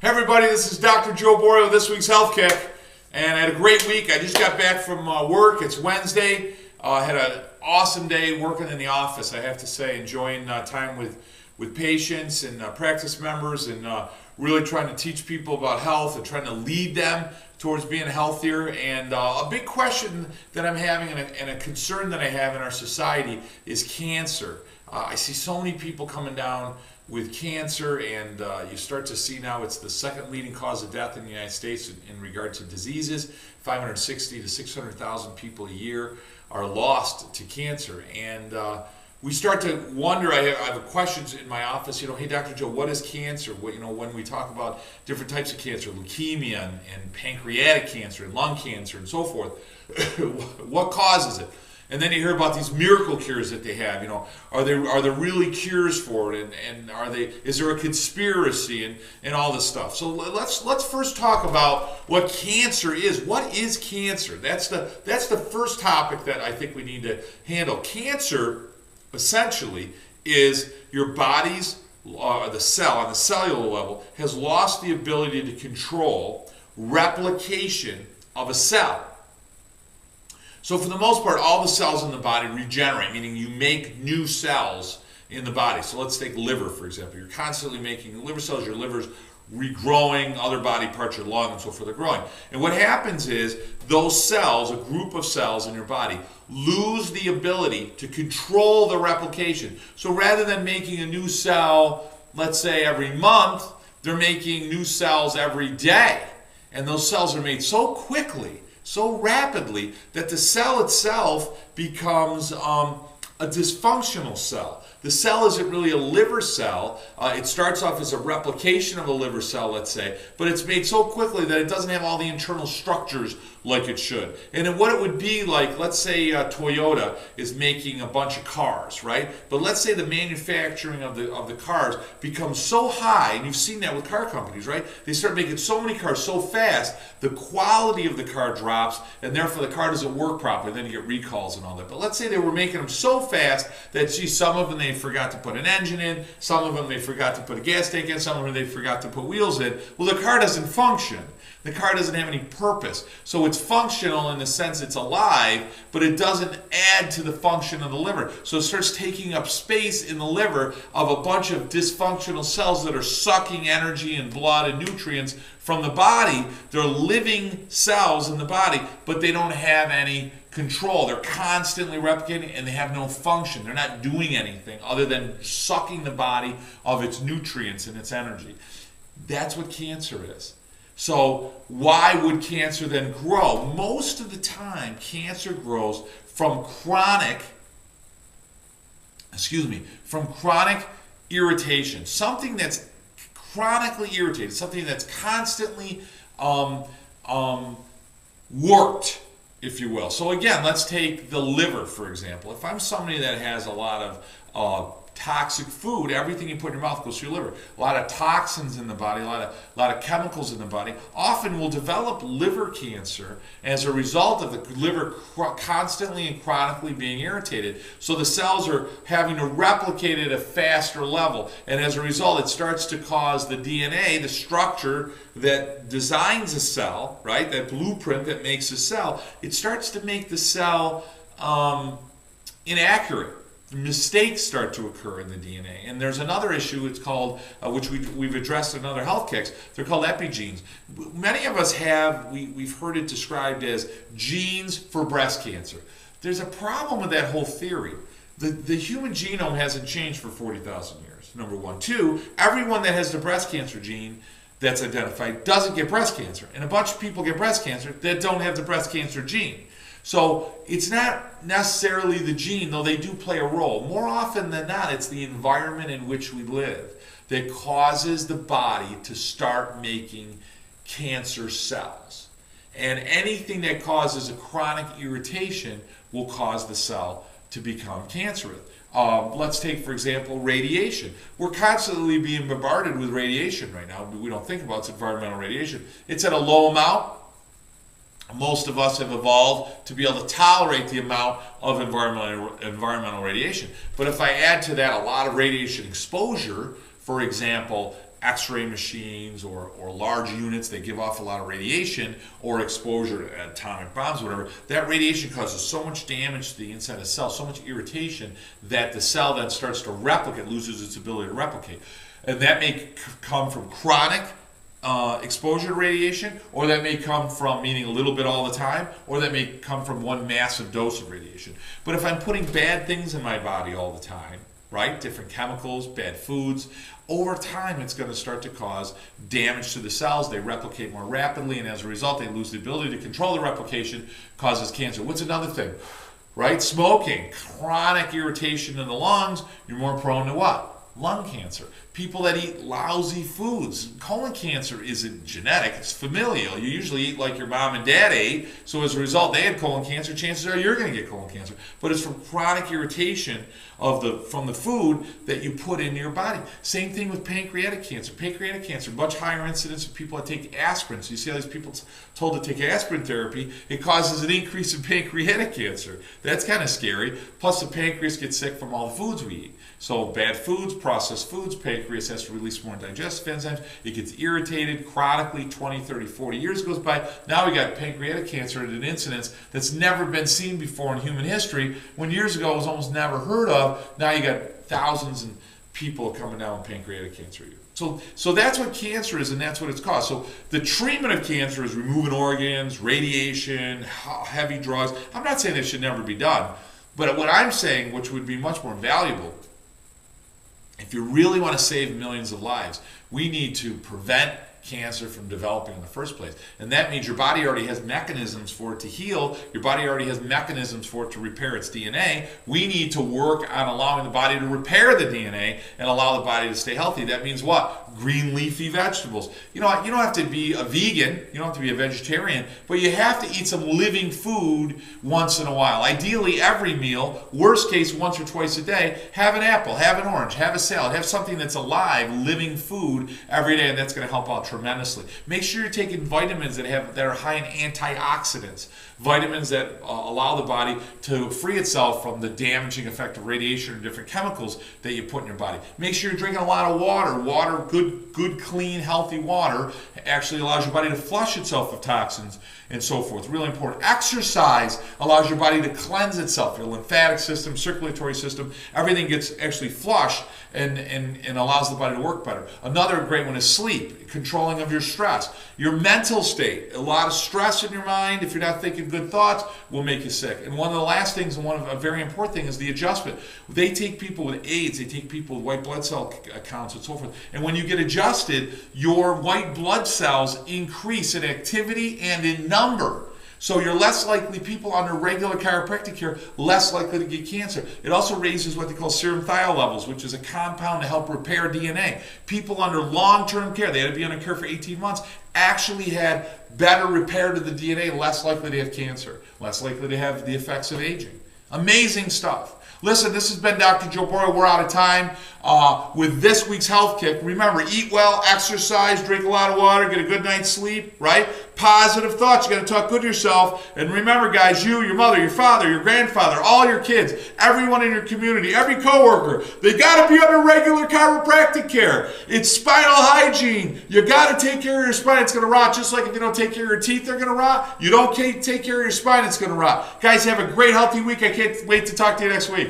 Hey everybody, this is Dr. Joe Borio, this week's Health Kick, and I had a great week. I just got back from work. It's Wednesday. I had an awesome day working in the office, I have to say, enjoying time with patients and practice members, and really trying to teach people about health and trying to lead them towards being healthier. And a big question that I'm having and a concern that I have in our society is cancer. I see so many people coming down with cancer, and you start to see now it's the second leading cause of death in the United States in regard to diseases. 560 to 600,000 people a year are lost to cancer, and we start to wonder. I have questions in my office. Hey, Dr. Joe, what is cancer? When we talk about different types of cancer, leukemia and pancreatic cancer and lung cancer and so forth, what causes it? And then you hear about these miracle cures that they have. Are there really cures for it? And is there a conspiracy and all this stuff? So let's first talk about what cancer is. What is cancer? That's the first topic that I think we need to handle. Cancer essentially is your body's the cell on the cellular level has lost the ability to control replication of a cell. So for the most part, all the cells in the body regenerate, meaning you make new cells in the body. So let's take liver, for example. You're constantly making liver cells. Your liver's regrowing, other body parts, your lung, and so forth are growing. And what happens is those cells, a group of cells in your body, lose the ability to control the replication. So rather than making a new cell, let's say every month, they're making new cells every day. And those cells are made so quickly, so rapidly, that the cell itself becomes a dysfunctional cell. The cell isn't really a liver cell. It starts off as a replication of a liver cell, let's say, but it's made so quickly that it doesn't have all the internal structures like it should. And then what it would be like, let's say Toyota is making a bunch of cars, right? But let's say the manufacturing of the cars becomes so high, and you've seen that with car companies, right? They start making so many cars so fast, the quality of the car drops, and therefore the car doesn't work properly. Then you get recalls and all that. But let's say they were making them so fast that, some of them they forgot to put an engine in, some of them they forgot to put a gas tank in, some of them they forgot to put wheels in. Well, the car doesn't function. The car doesn't have any purpose. So it's functional in the sense it's alive, but it doesn't add to the function of the liver. So it starts taking up space in the liver of a bunch of dysfunctional cells that are sucking energy and blood and nutrients from the body. They're living cells in the body, but they don't have any control. They're constantly replicating and they have no function. They're not doing anything other than sucking the body of its nutrients and its energy. That's what cancer is. So why would cancer then grow? Most of the time, cancer grows from chronic irritation. Something that's chronically irritated, something that's constantly worked, if you will. So again, let's take the liver, for example. If I'm somebody that has a lot of toxic food, everything you put in your mouth goes through your liver. A lot of toxins in the body, a lot of chemicals in the body. Often will develop liver cancer as a result of the liver constantly and chronically being irritated. So the cells are having to replicate at a faster level, and as a result, it starts to cause the DNA, the structure that designs a cell, right? That blueprint that makes a cell. It starts to make the cell inaccurate. Mistakes start to occur in the DNA. And there's another issue, it's called, which we've addressed in other health kicks, they're called epigenes. Many of us we've heard it described as genes for breast cancer. There's a problem with that whole theory. The human genome hasn't changed for 40,000 years, number one. Two, everyone that has the breast cancer gene that's identified doesn't get breast cancer. And a bunch of people get breast cancer that don't have the breast cancer gene. So it's not necessarily the gene, though they do play a role. More often than not, it's the environment in which we live that causes the body to start making cancer cells. And anything that causes a chronic irritation will cause the cell to become cancerous. Let's take, for example, radiation. We're constantly being bombarded with radiation right now. We don't think about it's environmental radiation. It's at a low amount. Most of us have evolved to be able to tolerate the amount of environmental radiation. But if I add to that a lot of radiation exposure, for example, x-ray machines or large units that give off a lot of radiation, or exposure to atomic bombs, whatever, that radiation causes so much damage to the inside of the cell, so much irritation, that the cell then starts to replicate, loses its ability to replicate. And that may come from chronic exposure to radiation, or that may come from meaning a little bit all the time, or that may come from one massive dose of radiation. But if I'm putting bad things in my body all the time, right, different chemicals, bad foods, over time it's going to start to cause damage to the cells. They replicate more rapidly, and as a result they lose the ability to control the replication, causes cancer. What's another thing? Right? Smoking, chronic irritation in the lungs, you're more prone to what? Lung cancer. People that eat lousy foods. Colon cancer isn't genetic, it's familial. You usually eat like your mom and dad ate, so as a result they had colon cancer, chances are you're going to get colon cancer. But it's from chronic irritation from the food that you put into your body. Same thing with pancreatic cancer. Pancreatic cancer, much higher incidence of people that take aspirin. So you see all these people told to take aspirin therapy, it causes an increase in pancreatic cancer. That's kind of scary. Plus the pancreas gets sick from all the foods we eat. So bad foods, processed foods, pancreas has to release more digestive enzymes. It gets irritated chronically, 20, 30, 40 years goes by. Now we got pancreatic cancer at an incidence that's never been seen before in human history, when years ago it was almost never heard of. Now you got thousands of people coming down with pancreatic cancer. So that's what cancer is, and that's what it's caused. So the treatment of cancer is removing organs, radiation, heavy drugs. I'm not saying it should never be done, but what I'm saying, which would be much more valuable, if you really want to save millions of lives, we need to prevent cancer from developing in the first place. And that means your body already has mechanisms for it to heal. Your body already has mechanisms for it to repair its DNA. We need to work on allowing the body to repair the DNA and allow the body to stay healthy. That means what? Green leafy vegetables. You know, you don't have to be a vegan, you don't have to be a vegetarian, but you have to eat some living food once in a while. Ideally every meal, worst case once or twice a day, have an apple, have an orange, have a salad, have something that's alive, living food every day, and that's going to help out tremendously. Make sure you're taking vitamins that are high in antioxidants, vitamins that allow the body to free itself from the damaging effect of radiation or different chemicals that you put in your body. Make sure you're drinking a lot of water. Water, good, clean, healthy water actually allows your body to flush itself of toxins and so forth. Really important. Exercise allows your body to cleanse itself. Your lymphatic system, circulatory system, everything gets actually flushed and allows the body to work better. Another great one is sleep, controlling of your stress. Your mental state, a lot of stress in your mind, if you're not thinking good thoughts, will make you sick. And one of the last things, and a very important thing, is the adjustment. They take people with AIDS, they take people with white blood cell counts and so forth, and when you get adjusted, your white blood cells increase in activity and in number. So you're less likely, people under regular chiropractic care, less likely to get cancer. It also raises what they call serum thiol levels, which is a compound to help repair DNA. People under long-term care, they had to be under care for 18 months, actually had better repair to the DNA, less likely to have cancer, less likely to have the effects of aging. Amazing stuff. Listen, this has been Dr. Joe Borio. We're out of time with this week's Health Kick. Remember, eat well, exercise, drink a lot of water, get a good night's sleep, right? Positive thoughts. You got to talk good to yourself. And remember, guys, you, your mother, your father, your grandfather, all your kids, everyone in your community, every coworker, they got to be under regular chiropractic care. It's spinal hygiene. You got to take care of your spine. It's going to rot. Just like if you don't take care of your teeth, they're going to rot. You don't take care of your spine, it's going to rot. Guys, have a great, healthy week. I can't wait to talk to you next week.